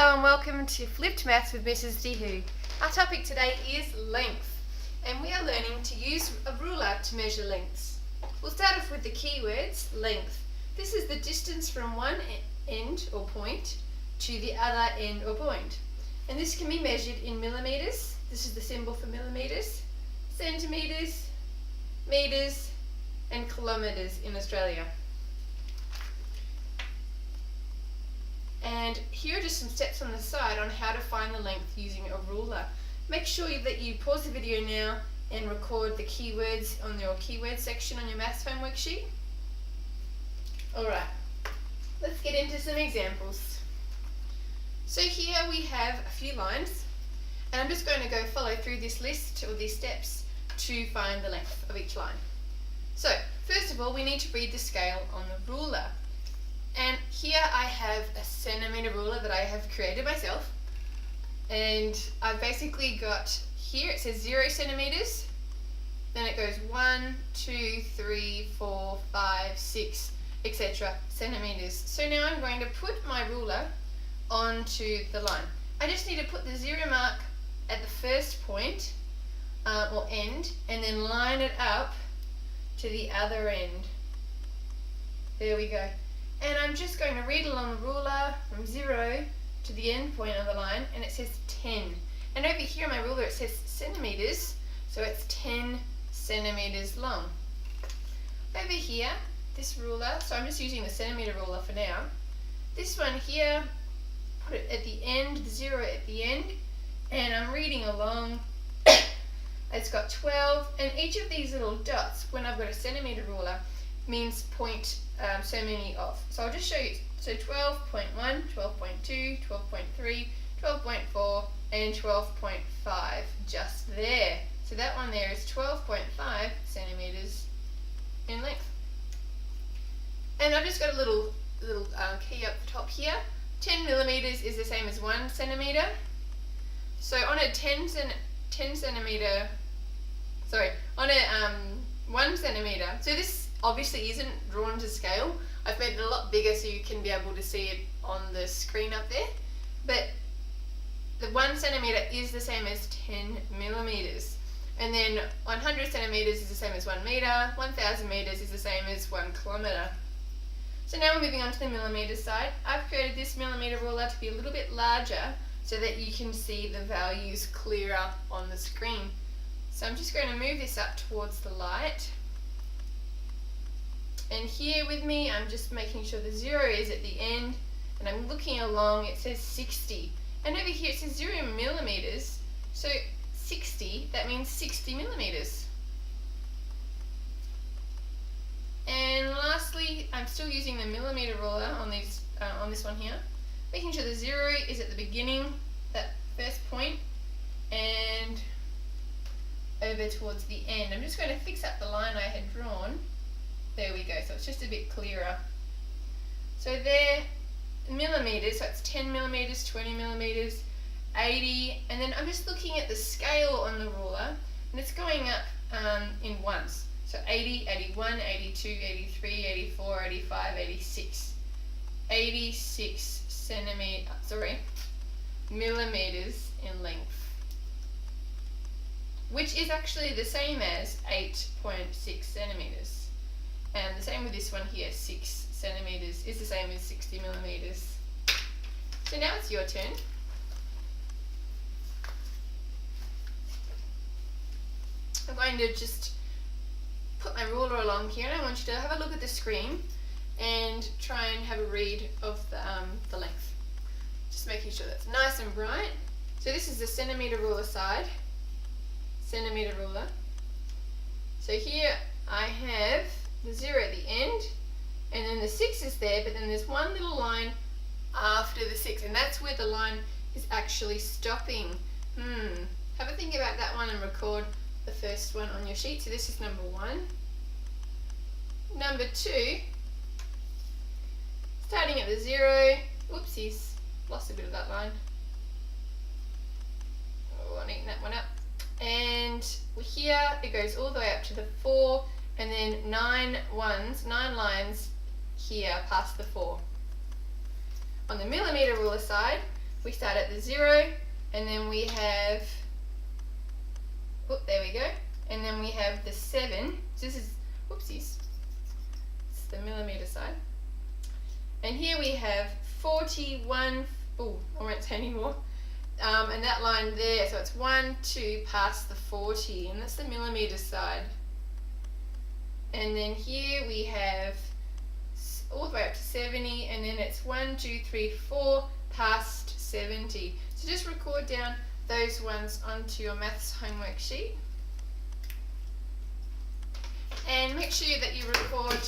Hello and welcome to Flipped Maths with Mrs. D. Hoog. Our topic today is length, and we are learning to use a ruler to measure lengths. We'll start off with the keywords length. This is the distance from one end or point to the other end or point. And this can be measured in millimetres. This is the symbol for millimetres, centimetres, metres and kilometres in Australia. And here are just some steps on the side on how to find the length using a ruler. Make sure that you pause the video now and record the keywords on your keyword section on your maths homework sheet. Alright, let's get into some examples. So here we have a few lines, and I'm just going to go follow through this list or these steps to find the length of each line. So first of all, we need to read the scale on the ruler. And here I have a centimetre ruler that I have created myself, and I've basically got here it says 0 centimetres, then it goes 1, 2, 3, 4, 5, 6, etc. centimetres. So now I'm going to put my ruler onto the line. I just need to put the 0 mark at the first point or end, and then line it up to the other end. There we go. And I'm just going to read along the ruler from 0 to the end point of the line, and it says 10. And over here on my ruler it says centimetres, so it's 10 centimetres long. Over here, this ruler, so I'm just using the centimetre ruler for now. This one here, put it at the end, the 0 at the end, and I'm reading along. It's got 12, and each of these little dots, when I've got a centimetre ruler, means point so many off. So I'll just show you. So 12.1, 12.2, 12.3, 12.4 and 12.5 just there. So that one there is 12.5 centimetres in length. And I've just got a little key up the top here. 10 millimetres is the same as 1 centimetre. So on a 1 centimetre, so this obviously isn't drawn to scale. I've made it a lot bigger so you can be able to see it on the screen up there. But the 1 centimetre is the same as 10 millimetres. And then 100 centimetres is the same as 1 metre, 1000 metres is the same as 1 kilometre. So now we're moving on to the millimetre side. I've created this millimetre ruler to be a little bit larger so that you can see the values clearer on the screen. So I'm just going to move this up towards the light. And here with me, I'm just making sure the 0 is at the end, and I'm looking along, it says 60. And over here it says 0 millimetres, so 60, that means 60 millimetres. And lastly, I'm still using the millimetre ruler on this one here, making sure the 0 is at the beginning, that first point, and over towards the end. I'm just going to fix up the line I had drawn. There we go, so it's just a bit clearer. So there, millimetres, so it's 10 millimetres, 20 millimetres, 80, and then I'm just looking at the scale on the ruler, and it's going up in ones. So 80, 81, 82, 83, 84, 85, 86. 86 millimetres in length, which is actually the same as 8.6 centimetres. And the same with this one here, 6 centimetres is the same as 60 millimetres. So now it's your turn. I'm going to just put my ruler along here, and I want you to have a look at the screen and try and have a read of the length. Just making sure that's nice and bright. So this is the centimetre ruler side, centimetre ruler. So here I have the 0 at the end, and then the 6 is there, but then there's one little line after the 6, and that's where the line is actually stopping. Have a think about that one and record the first one on your sheet. So this is number 1. Number 2, starting at the 0, whoopsies, lost a bit of that line. Oh, I'm eating that one up. And here it goes all the way up to the 4, and then 9 lines here past the 4. On the millimetre ruler side, we start at the 0, and then we have, there we go, and then we have the 7. So this is, whoopsies, it's the millimeter side. And here we have 41, I won't say anymore. And that line there, so it's 1, 2 past the 40, and that's the millimeter side. And then here we have all the way up to 70, and then it's 1, 2, 3, 4 past 70. So just record down those ones onto your maths homework sheet. And make sure that you record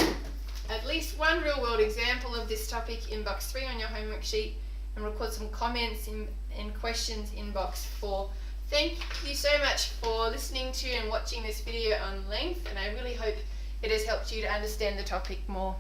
at least one real world example of this topic in box 3 on your homework sheet, and record some comments and questions in box 4. Thank you so much for listening to and watching this video on length, and I really hope it has helped you to understand the topic more.